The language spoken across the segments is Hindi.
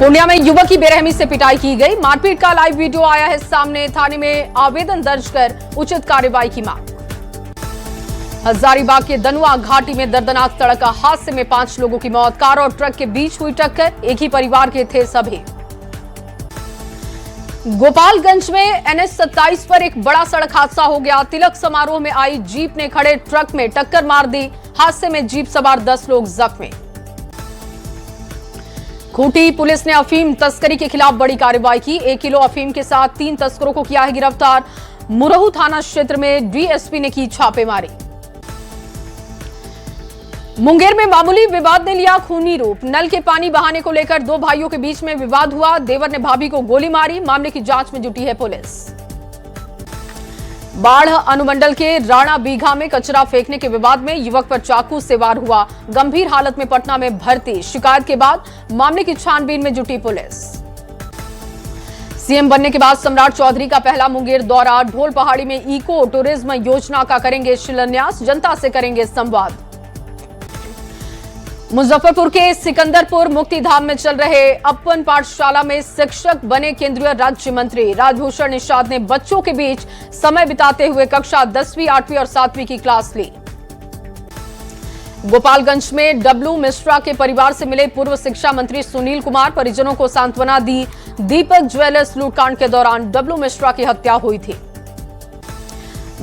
पूर्णिया में युवक की बेरहमी से पिटाई की गई। मारपीट का लाइव वीडियो आया है सामने। थाने में आवेदन दर्ज कर उचित कार्रवाई की मांग। हजारीबाग के दनुआ घाटी में दर्दनाक सड़क हादसे में 5 लोगों की मौत। कार और ट्रक के बीच हुई टक्कर। एक ही परिवार के थे सभी। गोपालगंज में NH 27 पर एक बड़ा सड़क हादसा हो गया। तिलक समारोह में आई जीप ने खड़े ट्रक में टक्कर मार दी। हादसे में जीप सवार 10 लोग जख्मी। खूंटी पुलिस ने अफीम तस्करी के खिलाफ बड़ी कार्रवाई की। 1 किलो अफीम के साथ 3 तस्करों को किया है गिरफ्तार। मुरहू थाना क्षेत्र में डीएसपी ने की छापेमारी। मुंगेर में मामूली विवाद ने लिया खूनी रूप। नल के पानी बहाने को लेकर 2 भाइयों के बीच में विवाद हुआ। देवर ने भाभी को गोली मारी। मामले की जांच में जुटी है पुलिस। बाढ़ अनुमंडल के राणा बीघा में कचरा फेंकने के विवाद में युवक पर चाकू से वार हुआ। गंभीर हालत में पटना में भर्ती। शिकायत के बाद मामले की छानबीन में जुटी पुलिस। सीएम बनने के बाद सम्राट चौधरी का पहला मुंगेर दौरा। ढोल पहाड़ी में इको टूरिज्म योजना का करेंगे शिलान्यास। जनता से करेंगे संवाद। मुजफ्फरपुर के सिकंदरपुर मुक्तिधाम में चल रहे अपन पाठशाला में शिक्षक बने केंद्रीय राज्य मंत्री। राजभूषण निषाद ने बच्चों के बीच समय बिताते हुए कक्षा 10वीं, 8वीं और 7वीं की क्लास ली। गोपालगंज में डब्लू मिश्रा के परिवार से मिले पूर्व शिक्षा मंत्री सुनील कुमार। परिजनों को सांत्वना दी। दीपक ज्वेलर्स लूटकांड के दौरान डब्लू मिश्रा की हत्या हुई थी।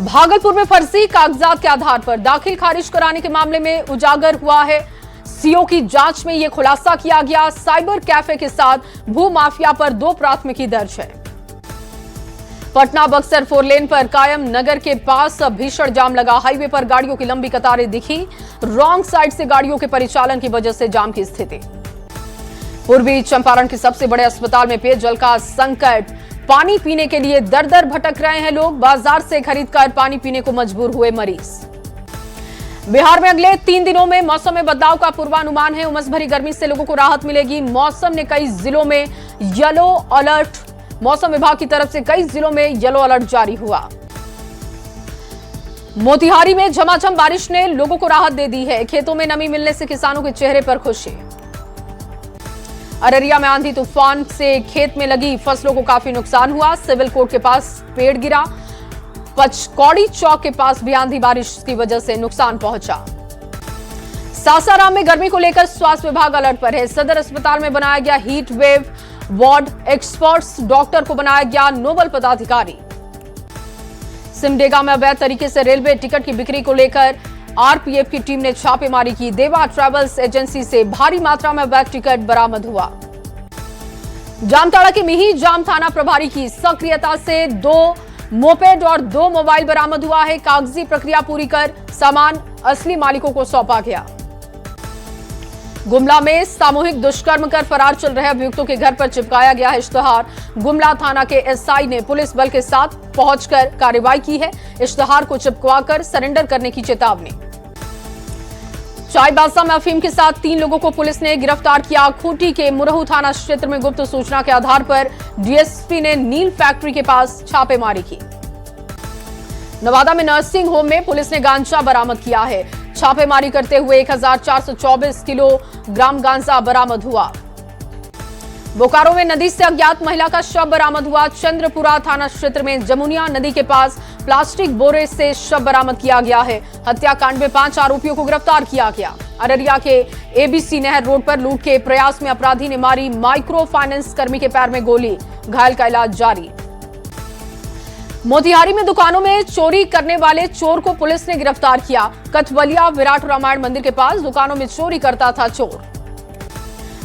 भागलपुर में फर्जी कागजात के आधार पर दाखिल खारिज कराने के मामले में उजागर हुआ है। सीओ की जांच में यह खुलासा किया गया। साइबर कैफे के साथ भू माफिया पर 2 प्राथमिकी दर्ज है। पटना बक्सर 4 लेन पर कायम नगर के पास भीषण जाम लगा। हाईवे पर गाड़ियों की लंबी कतारें दिखी। रॉन्ग साइड से गाड़ियों के परिचालन की वजह से जाम की स्थिति। पूर्वी चंपारण के सबसे बड़े अस्पताल में पेयजल का संकट। पानी पीने के लिए दर दर भटक रहे हैं लोग। बाजार से खरीदकर पानी पीने को मजबूर हुए मरीज। बिहार में अगले 3 दिनों में मौसम में बदलाव का पूर्वानुमान है। उमस भरी गर्मी से लोगों को राहत मिलेगी। मौसम ने कई जिलों में येलो अलर्ट। मौसम विभाग की तरफ से कई जिलों में येलो अलर्ट जारी हुआ। मोतिहारी में झमाझम बारिश ने लोगों को राहत दे दी है। खेतों में नमी मिलने से किसानों के चेहरे पर खुशी। अररिया में आंधी तूफान से खेत में लगी फसलों को काफी नुकसान हुआ। सिविल कोर्ट के पास पेड़ गिरा। पचकौड़ी चौक के पास भी आंधी बारिश की वजह से नुकसान पहुंचा। सासाराम में गर्मी को लेकर स्वास्थ्य विभाग अलर्ट पर है। सदर अस्पताल में बनाया गया heat wave ward. Experts doctor को बनाया गया नोबल पदाधिकारी। सिमडेगा में अवैध तरीके से रेलवे टिकट की बिक्री को लेकर आरपीएफ की टीम ने छापेमारी की। देवा ट्रैवल्स एजेंसी से भारी मात्रा में अवैध टिकट बरामद हुआ। जामताड़ा के मिही जाम थाना प्रभारी की सक्रियता से 2 मोपेड और 2 मोबाइल बरामद हुआ है। कागजी प्रक्रिया पूरी कर सामान असली मालिकों को सौंपा गया। गुमला में सामूहिक दुष्कर्म कर फरार चल रहे अभियुक्तों के घर पर चिपकाया गया है इश्तेहार। गुमला थाना के एसआई ने पुलिस बल के साथ पहुंचकर कार्रवाई की है। इश्तेहार को चिपकवाकर सरेंडर करने की चेतावनी। चाईबासा में अफीम के साथ 3 लोगों को पुलिस ने गिरफ्तार किया। खूंटी के मुरहू थाना क्षेत्र में गुप्त सूचना के आधार पर डीएसपी ने नील फैक्ट्री के पास छापेमारी की। नवादा में नर्सिंग होम में पुलिस ने गांजा बरामद किया है। छापेमारी करते हुए 1424 किलोग्राम गांजा बरामद हुआ। बोकारो में नदी से अज्ञात महिला का शव बरामद हुआ। चंद्रपुरा थाना क्षेत्र में जमुनिया नदी के पास प्लास्टिक बोरे से शव बरामद किया गया है। हत्याकांड में 5 आरोपियों को गिरफ्तार किया गया। अररिया के एबीसी नहर रोड पर लूट के प्रयास में अपराधी ने मारी माइक्रो फाइनेंस कर्मी के पैर में गोली। घायल का इलाज जारी। मोतिहारी में दुकानों में चोरी करने वाले चोर को पुलिस ने गिरफ्तार किया। कथवलिया विराट रामायण मंदिर के पास दुकानों में चोरी करता था चोर।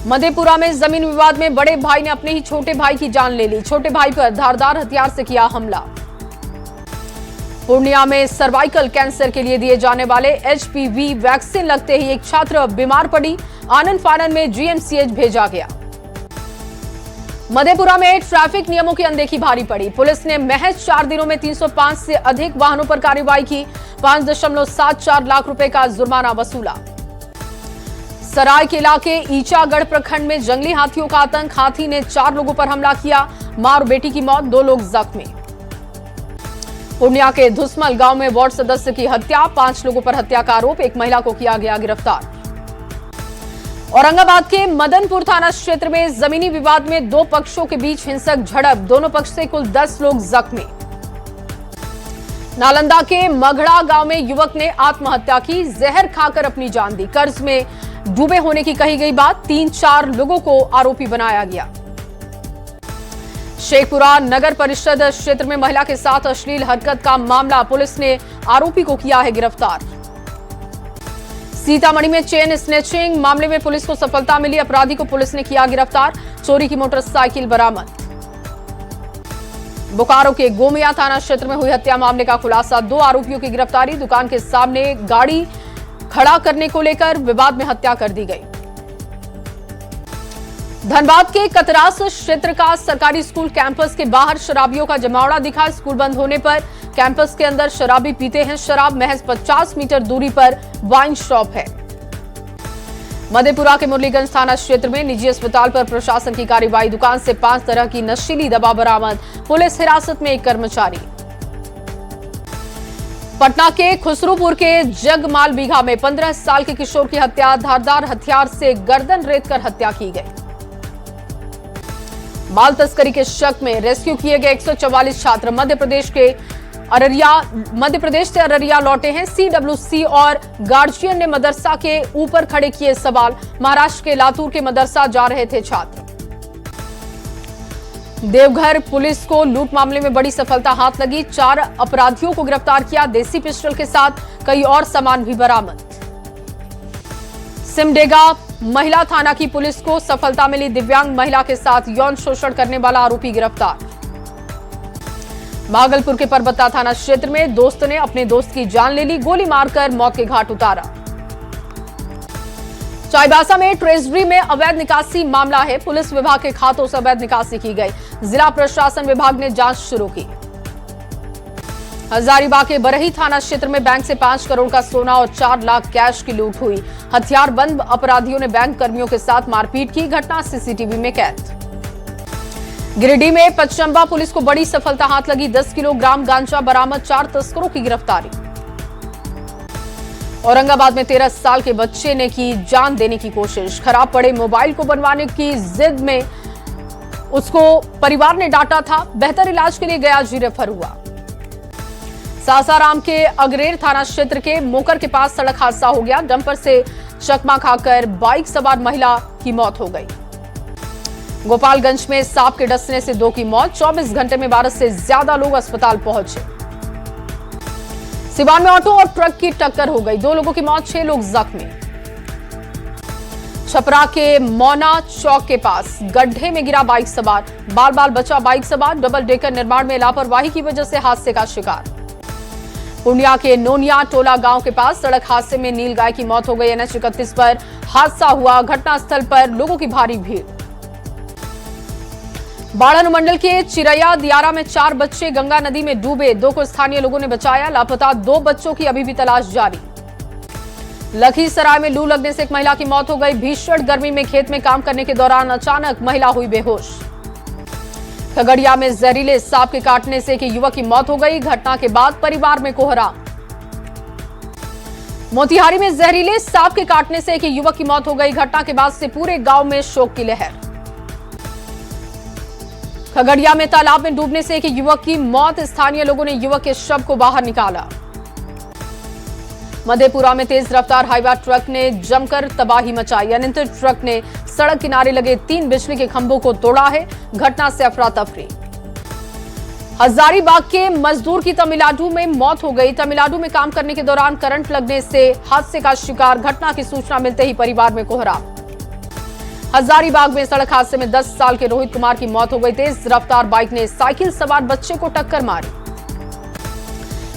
मधेपुरा में जमीन विवाद में बड़े भाई ने अपने ही छोटे भाई की जान ले ली। छोटे भाई पर धारदार हथियार से किया हमला। पूर्णिया में सर्वाइकल कैंसर के लिए दिए जाने वाले एचपीवी वैक्सीन लगते ही एक छात्र बीमार पड़ी। आनन फानन में जीएमसीएच भेजा गया। मधेपुरा में ट्रैफिक नियमों की अनदेखी भारी पड़ी। पुलिस ने महज 4 दिनों में 305 से अधिक वाहनों पर कार्रवाई की। 5.74 लाख रुपए का जुर्माना वसूला। सरायकेला के ईचागढ़ प्रखंड में जंगली हाथियों का आतंक। हाथी ने 4 लोगों पर हमला किया। मां और बेटी की मौत, 2 लोग जख्मी। पूर्णिया के धुसमल गांव में वार्ड सदस्य की हत्या। 5 लोगों पर हत्या का आरोप। एक महिला को किया गया गिरफ्तार। औरंगाबाद के मदनपुर थाना क्षेत्र में जमीनी विवाद में दो पक्षों के बीच हिंसक झड़प, दोनों पक्ष से कुल 10 लोग जख्मी। नालंदा के मघड़ा गांव में युवक ने आत्महत्या की, जहर खाकर अपनी जान दी। कर्ज में डूबे होने की कही गई बात, 3-4 लोगों को आरोपी बनाया गया। शेखपुरा नगर परिषद क्षेत्र में महिला के साथ अश्लील हरकत का मामला, पुलिस ने आरोपी को किया है गिरफ्तार। सीतामढ़ी में चेन स्नैचिंग मामले में पुलिस को सफलता मिली, अपराधी को पुलिस ने किया गिरफ्तार, चोरी की मोटरसाइकिल बरामद। बोकारो के गोमिया थाना क्षेत्र में हुई हत्या मामले का खुलासा, 2 आरोपियों की गिरफ्तारी, दुकान के सामने गाड़ी खड़ा करने को लेकर विवाद में हत्या कर दी गई। धनबाद के कतरास क्षेत्र का सरकारी स्कूल कैंपस के बाहर शराबियों का जमावड़ा दिखा, स्कूल बंद होने पर कैंपस के अंदर शराबी पीते हैं शराब, महज 50 मीटर दूरी पर वाइन शॉप है। मधेपुरा के मुरलीगंज थाना क्षेत्र में निजी अस्पताल पर प्रशासन की कार्रवाई, दुकान से 5 तरह की नशीली दवा बरामद, पुलिस हिरासत में एक कर्मचारी। पटना के खुसरूपुर के जगमाल बीघा में 15 साल के किशोर की हत्या, धारदार हथियार से गर्दन रेतकर हत्या की गई। माल तस्करी के शक में रेस्क्यू किए गए 144 छात्र मध्य प्रदेश से अररिया लौटे हैं। CWC और गार्जियन ने मदरसा के ऊपर खड़े किए सवाल, महाराष्ट्र के लातूर के मदरसा जा रहे थे छात्र। देवघर पुलिस को लूट मामले में बड़ी सफलता हाथ लगी, 4 अपराधियों को गिरफ्तार किया, देसी पिस्टल के साथ कई और सामान भी बरामद। सिमडेगा महिला थाना की पुलिस को सफलता मिली, दिव्यांग महिला के साथ यौन शोषण करने वाला आरोपी गिरफ्तार। भागलपुर के परबत्ता थाना क्षेत्र में दोस्त ने अपने दोस्त की जान ले ली, गोली मारकर मौत के घाट उतारा। चाईबासा में ट्रेजरी में अवैध निकासी मामला है, पुलिस विभाग के खातों से अवैध निकासी की गई, जिला प्रशासन विभाग ने जांच शुरू की। हजारीबाग के बरही थाना क्षेत्र में बैंक से 5 करोड़ का सोना और 4 लाख कैश की लूट हुई, हथियारबंद अपराधियों ने बैंक कर्मियों के साथ मारपीट की, घटना सीसीटीवी में कैद। गिरिडीह में पचम्बा पुलिस को बड़ी सफलता हाथ लगी, 10 किलोग्राम गांजा बरामद, 4 तस्करों की गिरफ्तारी। औरंगाबाद में 13 साल के बच्चे ने की जान देने की कोशिश, खराब पड़े मोबाइल को बनवाने की जिद में उसको परिवार ने डांटा था, बेहतर इलाज के लिए गया जी रेफर हुआ। सासाराम के अगरेर थाना क्षेत्र के मोकर के पास सड़क हादसा हो गया, डंपर से चकमा खाकर बाइक सवार महिला की मौत हो गई। गोपालगंज में सांप के डसने से 2 की मौत, 24 घंटे में 12 से ज्यादा लोग अस्पताल पहुंचे। सिवान में ऑटो और ट्रक की टक्कर हो गई, 2 लोगों की मौत, 6 लोग जख्मी। छपरा के मौना चौक के पास गड्ढे में गिरा बाइक सवार, बाल बाल बचा बाइक सवार, डबल डेकर निर्माण में लापरवाही की वजह से हादसे का शिकार। पूर्णिया के नोनिया टोला गांव के पास सड़क हादसे में नील गाय की मौत हो गई, NH 31 पर हादसा हुआ, घटनास्थल पर लोगों की भारी भीड़। बाढ़ अनुमंडल के चिरैया दियारा में 4 बच्चे गंगा नदी में डूबे, 2 को स्थानीय लोगों ने बचाया, लापता 2 बच्चों की अभी भी तलाश जारी। लखीसराय में लू लगने से एक महिला की मौत हो गई, भीषण गर्मी में खेत में काम करने के दौरान अचानक महिला हुई बेहोश। खगड़िया में जहरीले सांप के काटने से एक युवक की मौत हो गई, घटना के बाद परिवार में कोहराम। मोतिहारी में जहरीले सांप के काटने से एक युवक की मौत हो गई, घटना के बाद से पूरे गांव में शोक की लहर। खगड़िया में तालाब में डूबने से एक युवक की मौत, स्थानीय लोगों ने युवक के शव को बाहर निकाला। मधेपुरा में तेज रफ्तार हाईवा ट्रक ने जमकर तबाही मचाई, अनियंत्रित ट्रक ने सड़क किनारे लगे 3 बिजली के खंभों को तोड़ा है, घटना से अफरा तफरी। हजारीबाग के मजदूर की तमिलनाडु में मौत हो गई, तमिलनाडु में काम करने के दौरान करंट लगने से हादसे का शिकार, घटना की सूचना मिलते ही परिवार में कोहराम। हजारीबाग में सड़क हादसे में 10 साल के रोहित कुमार की मौत हो गई, तेज रफ्तार बाइक ने साइकिल सवार बच्चे को टक्कर मारी।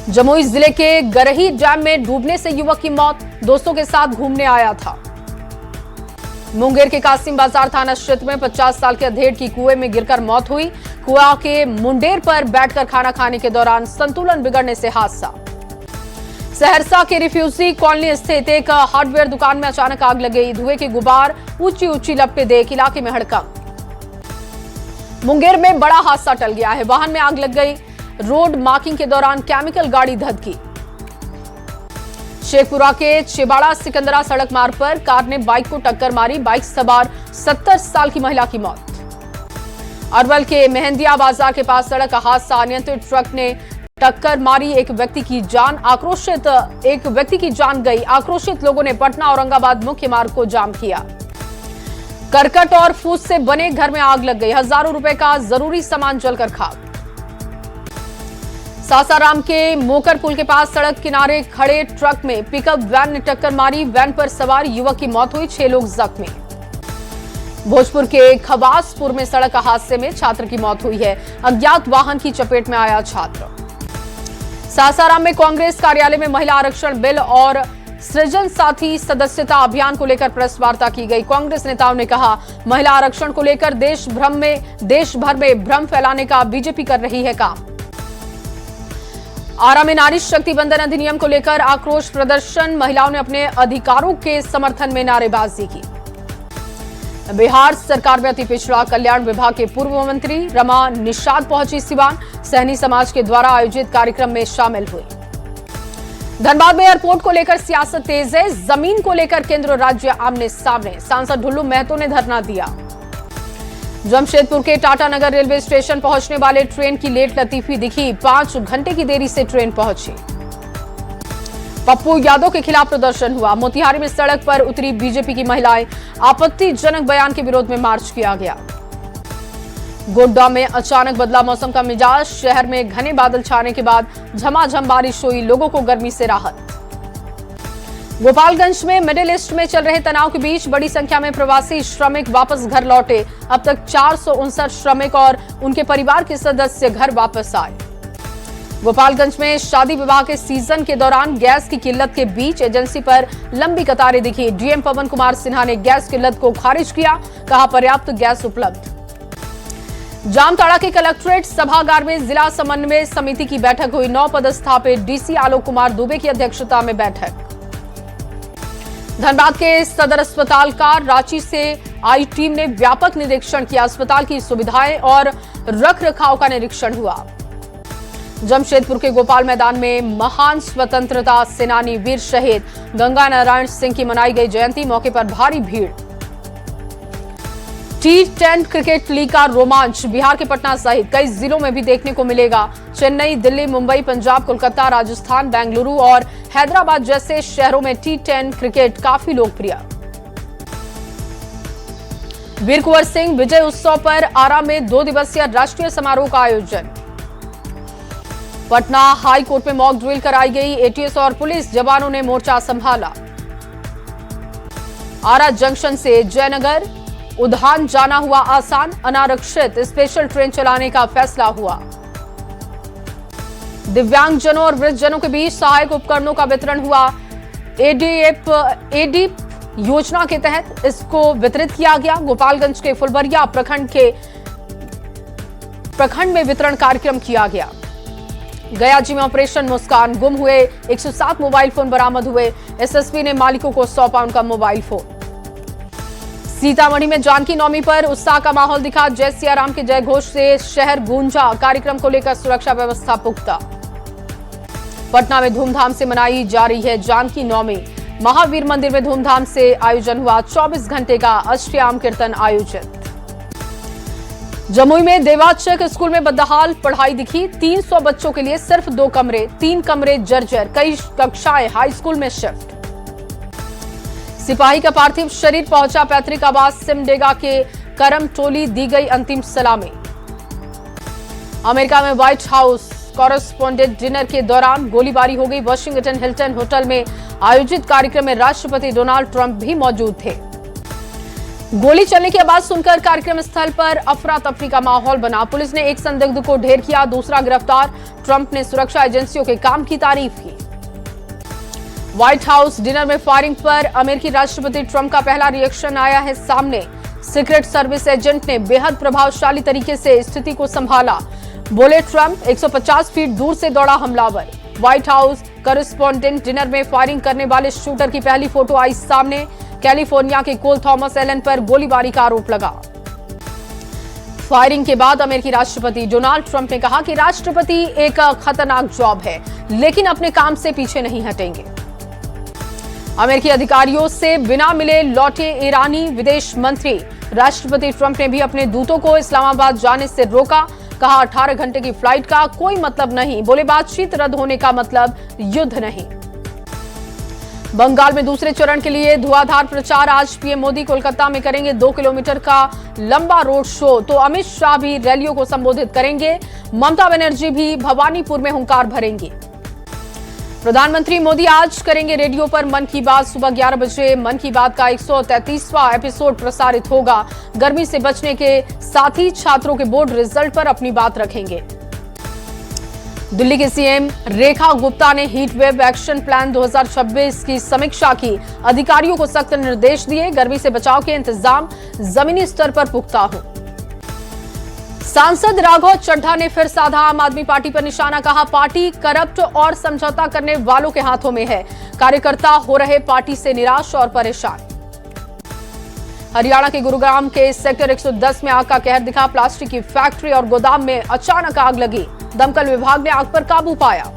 जमुई जिले के गरही डैम में डूबने से युवक की मौत, दोस्तों के साथ घूमने आया था। मुंगेर के कासिम बाजार थाना क्षेत्र में 50 साल के अधेड़ की कुएं में गिरकर मौत हुई, कुआं के मुंडेर पर बैठकर खाना खाने के दौरान संतुलन बिगड़ने से हादसा। सहरसा के रिफ्यूजी कॉलोनी स्थित एक हार्डवेयर दुकान में अचानक आग लग गई, धुएं के गुबार ऊंची ऊंची लपटें देख इलाके में हड़कंप। मुंगेर में बड़ा हादसा टल गया है, वाहन में आग लग गई, रोड मार्किंग के दौरान केमिकल गाड़ी धधकी। शेखपुरा के चिबाड़ा सिकंदरा सड़क मार्ग पर कार ने बाइक को टक्कर मारी, बाइक सवार 70 साल की महिला की मौत। अरवल के मेहंदिया बाजार के पास सड़क हादसा, अनियंत्रित ट्रक ने टक्कर मारी, एक व्यक्ति की जान गई। आक्रोशित लोगों ने पटना औरंगाबाद मुख्य मार्ग को जाम किया। करकट और फूस से बने घर में आग लग गई, हजारों रुपए का जरूरी सामान जलकर खाक। सासाराम के मोकर पुल के पास सड़क किनारे खड़े ट्रक में पिकअप वैन ने टक्कर मारी, वैन पर सवार युवक की मौत हुई, 6 लोग जख्मी। भोजपुर के खबासपुर में सड़क हादसे में छात्र की मौत हुई है, अज्ञात वाहन की चपेट में आया छात्र। सासाराम में कांग्रेस कार्यालय में महिला आरक्षण बिल और सृजन साथी सदस्यता अभियान को लेकर प्रेस वार्ता की गई। कांग्रेस नेताओं ने कहा, महिला आरक्षण को लेकर देश भर में भ्रम फैलाने का बीजेपी कर रही है काम। आरा में नारी शक्ति बंधन अधिनियम को लेकर आक्रोश प्रदर्शन, महिलाओं ने अपने अधिकारों के समर्थन में नारेबाजी की। बिहार सरकार में अति पिछड़ा कल्याण विभाग के पूर्व मंत्री रमा निषाद पहुंची सिवान, सहनी समाज के द्वारा आयोजित कार्यक्रम में शामिल हुई। धनबाद में एयरपोर्ट को लेकर सियासत तेज है, जमीन को लेकर केंद्र और राज्य आमने सामने, सांसद ढुल्लू महतो ने धरना दिया। जमशेदपुर के टाटानगर रेलवे स्टेशन पहुंचने वाले ट्रेन की लेट लतीफी दिखी, 5 घंटे की देरी से ट्रेन पहुंची। पप्पू यादव के खिलाफ प्रदर्शन हुआ, मोतिहारी में सड़क पर उतरी बीजेपी की महिलाएं, आपत्तिजनक बयान के विरोध में मार्च किया गया। गोड्डा में अचानक बदला मौसम का मिजाज, शहर में घने बादल छाने के बाद झमाझम बारिश हुई, लोगों को गर्मी से राहत। गोपालगंज में मिडिल ईस्ट में चल रहे तनाव के बीच बड़ी संख्या में प्रवासी श्रमिक वापस घर लौटे, अब तक 459 श्रमिक और उनके परिवार के सदस्य घर वापस आए। गोपालगंज में शादी विवाह के सीजन के दौरान गैस की किल्लत के बीच एजेंसी पर लंबी कतारें दिखी, डीएम पवन कुमार सिन्हा ने गैस किल्लत को खारिज किया, कहा पर्याप्त गैस उपलब्ध। जामताड़ा के कलेक्ट्रेट सभागार में जिला समन्वय समिति की बैठक हुई, 9 पदस्थापित डीसी आलोक कुमार दुबे की अध्यक्षता में बैठक। धनबाद के सदर अस्पताल का रांची से आई टीम ने व्यापक निरीक्षण किया, अस्पताल की सुविधाएं और रखरखाव का निरीक्षण हुआ। जमशेदपुर के गोपाल मैदान में महान स्वतंत्रता सेनानी वीर शहीद गंगा नारायण सिंह की मनाई गई जयंती, मौके पर भारी भीड़। T10 क्रिकेट लीग का रोमांच बिहार के पटना सहित कई जिलों में भी देखने को मिलेगा। चेन्नई, दिल्ली, मुंबई, पंजाब, कोलकाता, राजस्थान, बेंगलुरु और हैदराबाद जैसे शहरों में T10 क्रिकेट काफी लोकप्रिय। वीर कुंवर सिंह विजय उत्सव पर आरा में 2 दिवसीय राष्ट्रीय समारोह का आयोजन। पटना हाई कोर्ट में मॉक ड्रिल कराई गई, एटीएस और पुलिस जवानों ने मोर्चा संभाला। आरा जंक्शन से जयनगर उद्यान जाना हुआ आसान, अनारक्षित स्पेशल ट्रेन चलाने का फैसला हुआ। दिव्यांगजनों और वृद्धजनों के बीच सहायक उपकरणों का वितरण हुआ, एडीप योजना के तहत इसको वितरित किया गया। गोपालगंज के फुलबरिया प्रखंड में वितरण कार्यक्रम किया गया। गयाजी में ऑपरेशन मुस्कान, गुम हुए 107 मोबाइल फोन बरामद हुए, एसएसपी ने मालिकों को सौंपा उनका मोबाइल फोन। सीतामढ़ी में जानकी नवमी पर उत्साह का माहौल दिखा, जय सिया राम के जय घोष से शहर गूंजा, कार्यक्रम को लेकर सुरक्षा व्यवस्था पुख्ता। पटना में धूमधाम से मनाई जा रही है जानकी नवमी, महावीर मंदिर में धूमधाम से आयोजन हुआ, 24 घंटे का अष्टयाम कीर्तन आयोजित। जमुई में देवाचक स्कूल में बदहाल पढ़ाई दिखी, 300 बच्चों के लिए सिर्फ 2 कमरे, 3 कमरे जर्जर, कई कक्षाएं हाई स्कूल में शिफ्ट। सिपाही का पार्थिव शरीर पहुंचा पैतृक आवास सिमडेगा के करम टोली, दी गई अंतिम सलामी। अमेरिका में व्हाइट हाउस कॉरेस्पोंडेंट डिनर के दौरान गोलीबारी हो गई, वाशिंगटन हिल्टन होटल में आयोजित कार्यक्रम में राष्ट्रपति डोनाल्ड ट्रंप भी मौजूद थे। गोली चलने की आवाज सुनकर कार्यक्रम स्थल पर अफरा तफरी का माहौल बना, पुलिस ने एक संदिग्ध को ढेर किया, दूसरा गिरफ्तार। ट्रंप ने सुरक्षा एजेंसियों के काम की तारीफ की। व्हाइट हाउस डिनर में फायरिंग पर अमेरिकी राष्ट्रपति ट्रंप का पहला रिएक्शन आया है सामने। सीक्रेट सर्विस एजेंट ने बेहद प्रभावशाली तरीके से स्थिति को संभाला, बोले ट्रंप। 150 फीट दूर से दौड़ा हमलावर। व्हाइट हाउस कॉरेस्पोंडेंट डिनर में फायरिंग करने वाले शूटर की पहली फोटो आई सामने। कैलिफोर्निया के कोल थॉमस एलन पर गोलीबारी का आरोप लगा। फायरिंग के बाद अमेरिकी राष्ट्रपति डोनाल्ड ट्रंप ने कहा कि राष्ट्रपति एक खतरनाक जॉब है, लेकिन अपने काम से पीछे नहीं हटेंगे। अमेरिकी अधिकारियों से बिना मिले लौटे ईरानी विदेश मंत्री। राष्ट्रपति ट्रंप ने भी अपने दूतों को इस्लामाबाद जाने से रोका। कहा 18 घंटे की फ्लाइट का कोई मतलब नहीं। बोले बातचीत रद्द होने का मतलब युद्ध नहीं। बंगाल में दूसरे चरण के लिए धुआंधार प्रचार। आज पीएम मोदी कोलकाता में करेंगे 2 किलोमीटर का लंबा रोड शो। तो अमित शाह भी रैलियों को संबोधित करेंगे। ममता बनर्जी भी भवानीपुर में हुंकार भरेंगी। प्रधानमंत्री मोदी आज करेंगे रेडियो पर मन की बात। सुबह 11 बजे मन की बात का 133वां एपिसोड प्रसारित होगा। गर्मी से बचने के साथ ही छात्रों के बोर्ड रिजल्ट पर अपनी बात रखेंगे। दिल्ली के सीएम रेखा गुप्ता ने हीट वेव एक्शन प्लान 2026 की समीक्षा की। अधिकारियों को सख्त निर्देश दिए। गर्मी से बचाव के इंतजाम जमीनी स्तर पर पुख्ता हो। सांसद राघव चड्ढा ने फिर साधा आम आदमी पार्टी पर निशाना। कहा पार्टी करप्ट और समझौता करने वालों के हाथों में है। कार्यकर्ता हो रहे पार्टी से निराश और परेशान। हरियाणा के गुरुग्राम के सेक्टर 110 में आग का कहर दिखा। प्लास्टिक की फैक्ट्री और गोदाम में अचानक आग लगी। दमकल विभाग ने आग पर काबू पाया।